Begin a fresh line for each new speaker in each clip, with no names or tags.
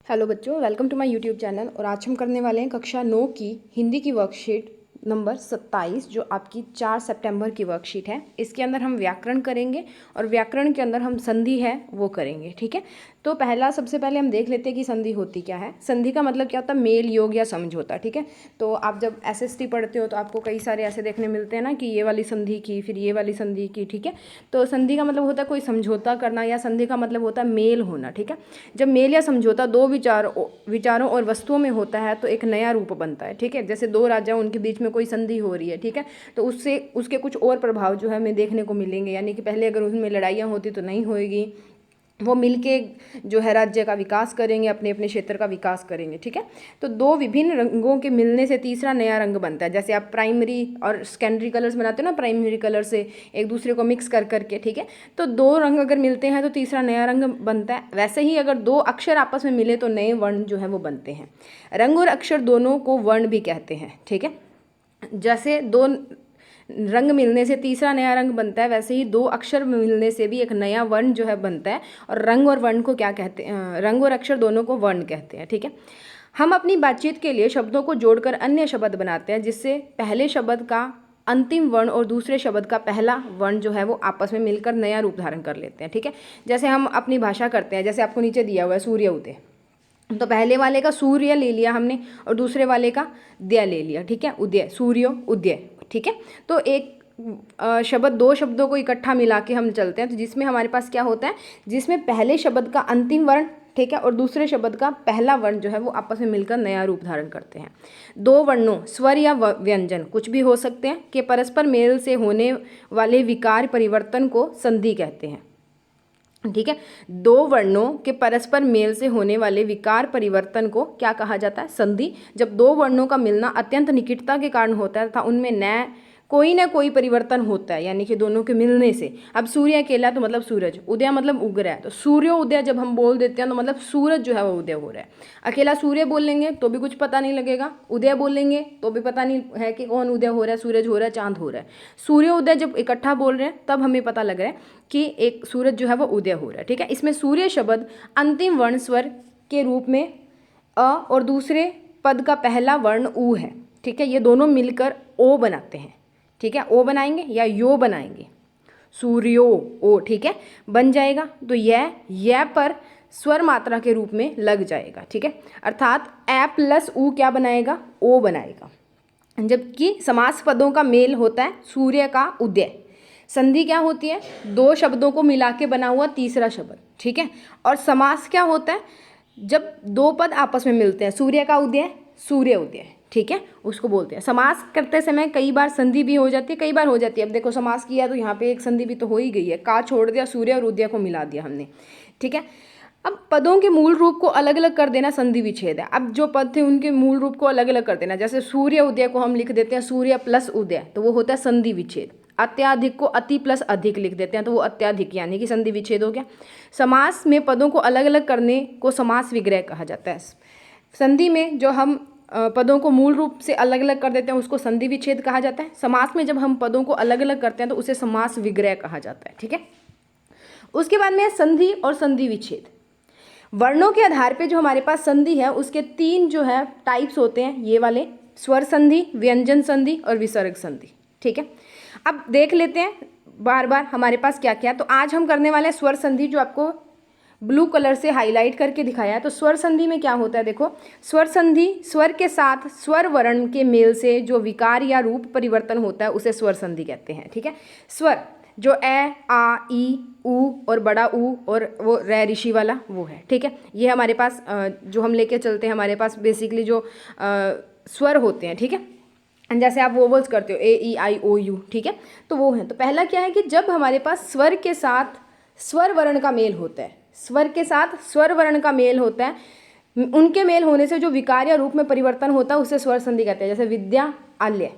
Hello बच्चों, welcome to my YouTube channel. और आज हम करने वाले हैं कक्षा 9 की हिंदी की वर्कशीट नंबर 27, जो आपकी 4 सितंबर की वर्कशीट है। इसके अंदर हम व्याकरण करेंगे और व्याकरण के अंदर हम संधि है वो करेंगे। ठीक है, तो सबसे पहले हम देख लेते हैं कि संधि होती क्या है। संधि का मतलब क्या होता है? मेल, योग या समझौता। ठीक है, तो आप जब एसएसटी पढ़ते हो तो आपको कई सारे ऐसे देखने मिलते हैं ना कि ये वाली संधि की, फिर ये वाली संधि की। ठीक है, तो संधि का मतलब होता है कोई समझौता करना, या संधि का मतलब होता है मेल होना। ठीक है, जब मेल या समझौता दो विचारों और वस्तुओं में होता है तो एक नया रूप बनता है। ठीक है, जैसे दो राजाओं, उनके बीच में कोई संधि हो रही है। ठीक है, तो उससे उसके कुछ और प्रभाव जो है हमें देखने को मिलेंगे, यानी कि पहले अगर उनमें लड़ाइयाँ होती तो नहीं होएगी, वो मिलके जो है राज्य का विकास करेंगे, अपने अपने क्षेत्र का विकास करेंगे। ठीक है, तो दो विभिन्न रंगों के मिलने से तीसरा नया रंग बनता है। जैसे आप प्राइमरी और सेकेंडरी कलर्स बनाते हो ना, प्राइमरी कलर से एक दूसरे को मिक्स कर करके। ठीक है, तो दो रंग अगर मिलते हैं तो तीसरा नया रंग बनता है। वैसे ही अगर दो अक्षर आपस में मिले तो नए वर्ण जो है वो बनते हैं। रंग और अक्षर दोनों को वर्ण भी कहते हैं। ठीक है, जैसे दो रंग मिलने से तीसरा नया रंग बनता है, वैसे ही दो अक्षर मिलने से भी एक नया वर्ण जो है बनता है। और रंग और वर्ण को क्या कहते हैं? रंग और अक्षर दोनों को वर्ण कहते हैं। ठीक है, हम अपनी बातचीत के लिए शब्दों को जोड़कर अन्य शब्द बनाते हैं, जिससे पहले शब्द का अंतिम वर्ण और दूसरे शब्द का पहला वर्ण जो है वो आपस में मिलकर नया रूप धारण कर लेते हैं। ठीक है, जैसे हम अपनी भाषा करते हैं, जैसे आपको नीचे दिया हुआ है सूर्य उदय, तो पहले वाले का सूर्य ले लिया हमने और दूसरे वाले का दय ले लिया। ठीक है, उदय, सूर्य उदय। ठीक है, तो एक शब्द, दो शब्दों को इकट्ठा मिला के हम चलते हैं, तो जिसमें हमारे पास क्या होता है, जिसमें पहले शब्द का अंतिम वर्ण, ठीक है, और दूसरे शब्द का पहला वर्ण जो है वो आपस में मिलकर नया रूप धारण करते हैं। दो वर्णों, स्वर या व्यंजन कुछ भी हो सकते हैं, के परस्पर मेल से होने वाले विकार परिवर्तन को संधि कहते हैं। ठीक है, दो वर्णों के परस्पर मेल से होने वाले विकार परिवर्तन को क्या कहा जाता है? संधि। जब दो वर्णों का मिलना अत्यंत निकटता के कारण होता है तथा उनमें न कोई परिवर्तन होता है, यानी कि दोनों के मिलने से। अब सूर्य अकेला तो मतलब सूरज, उदय मतलब उग रहा है, तो सूर्य उदय जब हम बोल देते हैं तो मतलब सूरज जो है वो उदय हो रहा है। अकेला सूर्य बोल लेंगे तो भी कुछ पता नहीं लगेगा, उदय बोल लेंगे तो भी पता नहीं है कि कौन उदय हो रहा है, सूरज हो रहा है, चांद हो रहा है। सूर्य उदय जब इकट्ठा बोल रहे हैं तब हमें पता लग रहा है कि एक सूरज जो है वो उदय हो रहा है। ठीक है, इसमें सूर्य शब्द अंतिम वर्ण स्वर के रूप में अ और दूसरे पद का पहला वर्ण ऊ है। ठीक है, ये दोनों मिलकर ओ बनाते हैं। ठीक है, ओ बनाएंगे या यो बनाएंगे, सूर्यो ओ। ठीक है, बन जाएगा, तो यह पर स्वर मात्रा के रूप में लग जाएगा। ठीक है, अर्थात ए प्लस ऊ क्या बनाएगा? ओ बनाएगा। जबकि समास पदों का मेल होता है सूर्य का उदय। संधि क्या होती है? दो शब्दों को मिला के बना हुआ तीसरा शब्द। ठीक है, और समास क्या होता है? जब दो पद आपस में मिलते हैं, सूर्य का उदय, सूर्य उदय। ठीक है, उसको बोलते हैं। समास करते समय कई बार संधि भी हो जाती है, कई बार हो जाती है। अब देखो समास किया तो यहाँ पे एक संधि भी तो हो ही गई है, का छोड़ दिया, सूर्य और उदय को मिला दिया हमने। ठीक है, अब पदों के मूल रूप को अलग अलग कर देना संधि विच्छेद है। अब जो पद थे उनके मूल रूप को अलग अलग कर देना, जैसे सूर्य उदय को हम लिख देते हैं सूर्य प्लस उदय, तो वो होता है संधि विच्छेद। अत्याधिक को अति प्लस अधिक लिख देते हैं तो वो अत्याधिक, यानी कि संधि विच्छेद हो गया। समास में पदों को अलग अलग करने को समास विग्रह कहा जाता है। संधि में जो हम पदों को मूल रूप से अलग अलग कर देते हैं उसको संधि विच्छेद कहा जाता है। समास में जब हम पदों को अलग अलग करते हैं तो उसे समास विग्रह कहा जाता है। ठीक है, उसके बाद में संधि और संधि विच्छेद। वर्णों के आधार पे जो हमारे पास संधि है उसके तीन जो है टाइप्स होते हैं, ये वाले, स्वर संधि, व्यंजन संधि और विसर्ग संधि। ठीक है, अब देख लेते हैं बार बार हमारे पास क्या क्या। तो आज हम करने वाले हैं स्वर संधि, जो आपको ब्लू कलर से हाईलाइट करके दिखाया है। तो स्वर संधि में क्या होता है? देखो, स्वर संधि स्वर के साथ स्वर वर्ण के मेल से जो विकार या रूप परिवर्तन होता है उसे स्वर संधि कहते हैं। ठीक है, स्वर जो ए, आ, ई, ऊ और बड़ा ऊ और वो रै ऋषि वाला वो है। ठीक है, ये हमारे पास जो हम लेके चलते हैं, हमारे पास बेसिकली जो स्वर होते हैं। ठीक है, जैसे आप वोवल्स करते हो, ए, ई, आई, ओ, यू। ठीक है, तो वो है। तो पहला क्या है कि जब हमारे पास स्वर के साथ स्वर वर्ण का मेल होता है, स्वर के साथ स्वर वर्ण का मेल होता है, उनके मेल होने से जो विकार या रूप में परिवर्तन होता है उसे स्वर संधि कहते हैं। जैसे विद्या आल्य,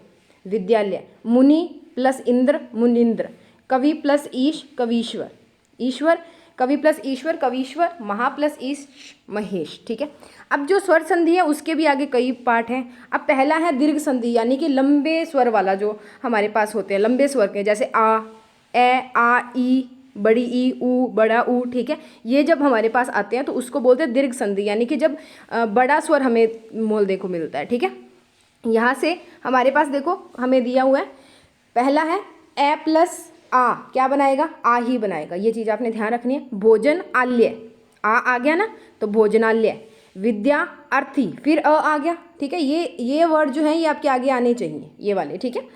विद्यालय, मुनि प्लस इंद्र, मुनिंद्र, कवि प्लस ईश, कवीश्वर, ईश्वर, कवि प्लस ईश्वर, कवीश्वर, महा प्लस ईश, महेश। ठीक है, अब जो स्वर संधि है उसके भी आगे कई पार्ट हैं। अब पहला है दीर्घ संधि, यानी कि लंबे स्वर वाला जो हमारे पास होते हैं, लंबे स्वर के, जैसे आ, ए, आ, ई, बड़ी ई, ऊ, बड़ा ऊ, ठीक है। ये जब हमारे पास आते हैं तो उसको बोलते हैं दीर्घ संधि, यानी कि जब बड़ा स्वर हमें बोलने को मिलता है, ठीक है। यहाँ से हमारे पास देखो हमें दिया हुआ है, पहला है ए प्लस आ, क्या बनाएगा, आ ही बनाएगा, ये चीज़ आपने ध्यान रखनी है। भोजन आल्य, आ गया ना, तो भोजनालय। विद्या अर्थी, फिर आ गया, ठीक है। ये वर्ड जो है ये आपके आगे आने चाहिए, ये वाले, ठीक है।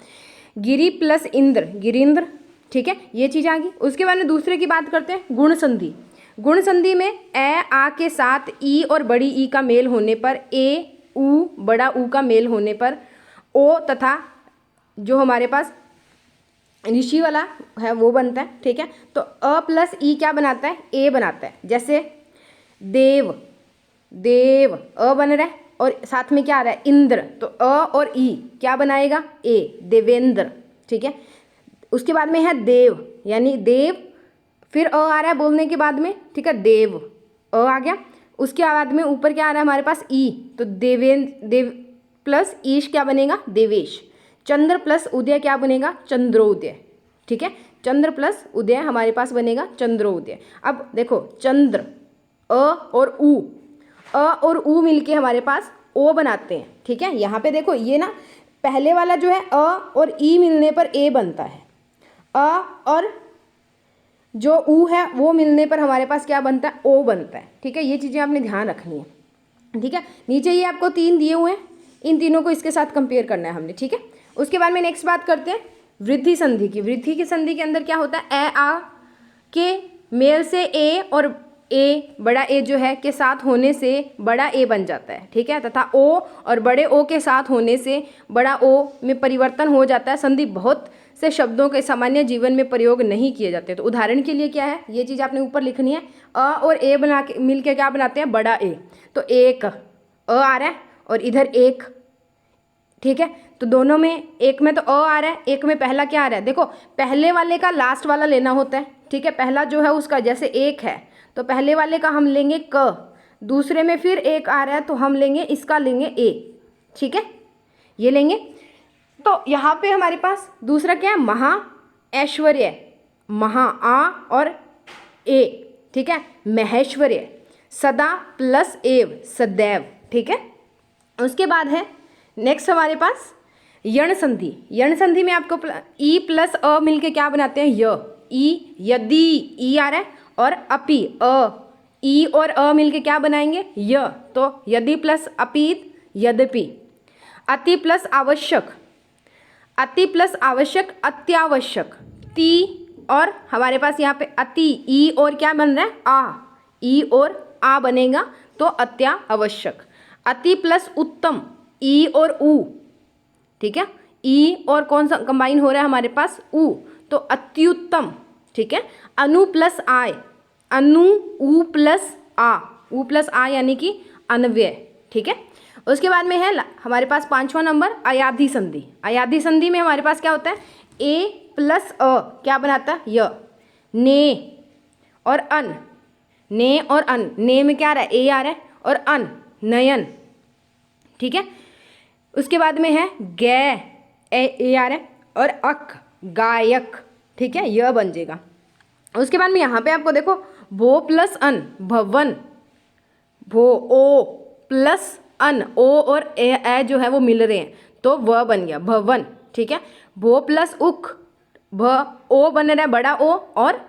गिरी प्लस इंद्र, गिरीन्द्र, ठीक है, ये चीज़ आ गई। उसके बाद में दूसरे की बात करते हैं, गुण संधि। गुण संधि में ए आ के साथ ई और बड़ी ई का मेल होने पर, ए ऊ बड़ा ऊ का मेल होने पर, ओ तथा जो हमारे पास ऋषि वाला है वो बनता है, ठीक है। तो अ प्लस ई क्या बनाता है, ए बनाता है। जैसे देव, देव अ बन रहा है और साथ में क्या आ रहा है, इंद्र, तो अ और ई क्या बनाएगा, ए, देवेंद्र, ठीक है। उसके बाद में है देव, यानी देव, फिर अ आ रहा है बोलने के बाद में, ठीक है, देव, अ आ गया। उसके बाद में ऊपर क्या आ रहा है हमारे पास, ई, तो देव प्लस ईश क्या बनेगा, देवेश। चंद्र प्लस उदय क्या बनेगा, चंद्रोदय, ठीक है। चंद्र प्लस उदय हमारे पास बनेगा चंद्रोदय। अब देखो चंद्र, अ और ऊ, अ और ऊ मिलके हमारे पास ओ बनाते हैं, ठीक है। यहाँ पे देखो ये ना पहले वाला जो है अ और ई मिलने पर ए बनता है, अ और जो ऊ है वो मिलने पर हमारे पास क्या बनता है, ओ बनता है, ठीक है। ये चीज़ें आपने ध्यान रखनी है, ठीक है। नीचे ये आपको 3 दिए हुए हैं, इन तीनों को इसके साथ कंपेयर करना है हमने, ठीक है। उसके बाद में नेक्स्ट बात करते हैं वृद्धि संधि की। वृद्धि की संधि के अंदर क्या होता है, ए आ के मेल से ए और ए, बड़ा ए जो है के साथ होने से बड़ा ए बन जाता है, ठीक है, तथा ओ और बड़े ओ के साथ होने से बड़ा ओ में परिवर्तन हो जाता है। संधि बहुत से शब्दों के सामान्य जीवन में प्रयोग नहीं किए जाते। तो उदाहरण के लिए क्या है, ये चीज़ आपने ऊपर लिखनी है, अ और ए बना के मिल के क्या बनाते हैं, बड़ा ए। तो एक अ आ रहा है और इधर एक, ठीक है। तो दोनों में, एक में तो अ आ रहा है, एक में पहला क्या आ रहा है, देखो पहले वाले का लास्ट वाला लेना होता है, ठीक है। पहला जो है उसका जैसे एक है तो पहले वाले का हम लेंगे क, दूसरे में फिर एक आ रहा है तो हम लेंगे इसका लेंगे ए, ठीक है, ये लेंगे। तो यहाँ पे हमारे पास दूसरा क्या है, महा ऐश्वर्य, महा आ और ए, ठीक है, महेश्वर्य। सदा प्लस एव, सदैव, ठीक है। उसके बाद है नेक्स्ट हमारे पास यण संधि। यण संधि में आपको ई प्लस अ मिलके क्या बनाते हैं, य, ई, यदि, ई आ रहा है, और अपि, अ, ई और अ मिलके क्या बनाएंगे, य, तो यदि प्लस अपीत, यद्यपि। अति प्लस आवश्यक, अति प्लस आवश्यक, अत्यावश्यक। ती और हमारे पास यहाँ पे अति, ई और क्या बन रहा है, आ, ई और आ बनेगा तो अत्यावश्यक। अति प्लस उत्तम, ई और ऊ, ठीक है, ई और कौन सा कंबाइन हो रहा है हमारे पास, ऊ, तो अत्युत्तम, ठीक है। अनु प्लस आय, अनु, ऊ प्लस आ, ऊ प्लस आ यानी कि अन्वय, ठीक है। उसके बाद में है हमारे पास 5वां नंबर अयाधि संधि। अयाधि संधि में हमारे पास क्या होता है, ए प्लस अ क्या बनाता है, य, ने और अन, ने और अन, ने में क्या आ रहा है, ए आ रहा है, और अन, नयन, ठीक है। उसके बाद में है गे, ए आ रहा है, और अक, गायक, ठीक है, यह बन जाएगा। उसके बाद में यहाँ पे आपको देखो भो प्लस अन, भवन, भो, ओ प्लस अन, ओ और ए जो है वो मिल रहे हैं तो वह बन गया भवन, ठीक है। भो प्लस उख, भ, ओ बन रहा है बड़ा ओ और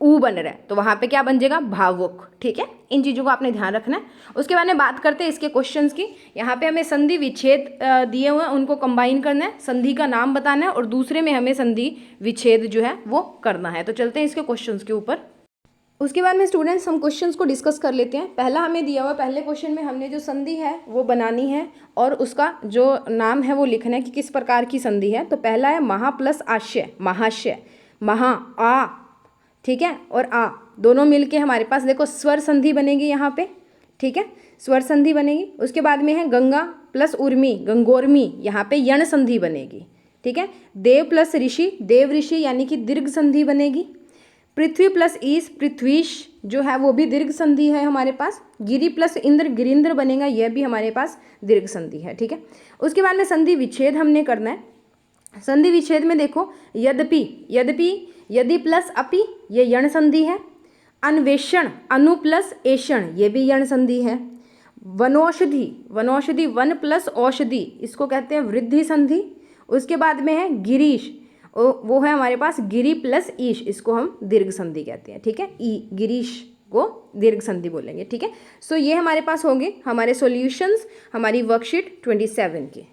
ऊ बन रहा है तो वहाँ पे क्या बन जाएगा, भावुक, ठीक है। इन चीज़ों को आपने ध्यान रखना है। उसके बाद में बात करते हैं इसके क्वेश्चंस की। यहाँ पे हमें संधि विच्छेद दिए हुए हैं, उनको कंबाइन करना है, संधि का नाम बताना है और दूसरे में हमें संधि विच्छेद जो है वो करना है। तो चलते हैं इसके क्वेश्चंस के ऊपर। उसके बाद में स्टूडेंट्स हम क्वेश्चंस को डिस्कस कर लेते हैं। पहला हमें दिया हुआ, पहले क्वेश्चन में हमने जो संधि है वो बनानी है और उसका जो नाम है वो लिखना है कि किस प्रकार की संधि है। तो पहला है महा प्लस आश्य, महाशय, महा आ, ठीक है, और आ दोनों मिलके हमारे पास देखो स्वर संधि बनेगी यहाँ पे, ठीक है, स्वर संधि बनेगी। उसके बाद में है गंगा प्लस उर्मी, गंगोर्मी, यहाँ पे यण संधि बनेगी, ठीक है। देव प्लस ऋषि, देव ऋषि यानी कि दीर्घ संधि बनेगी। पृथ्वी प्लस ईश, पृथ्वीश जो है वो भी दीर्घ संधि है हमारे पास। गिरि प्लस इंद्र, गिरिंद्र बनेगा, यह भी हमारे पास दीर्घ संधि है, ठीक है। उसके बाद में संधि विच्छेद हमने करना है। संधि विच्छेद में देखो यद्यपि, यद्यपि यदि प्लस अपि ये यण संधि है। अन्वेषण, अनु प्लस एषण, ये भी यण संधि है। वनौषधि, वनौषधि वन प्लस औषधि, इसको कहते हैं वृद्धि संधि। उसके बाद में है गिरीश, वो है हमारे पास गिरी प्लस ईश, इसको हम दीर्घ संधि कहते हैं। ठीक है, ई गिरीश को दीर्घ संधि बोलेंगे। ठीक है, सो ये हमारे पास होंगे हमारे सॉल्यूशंस हमारी वर्कशीट 27 के।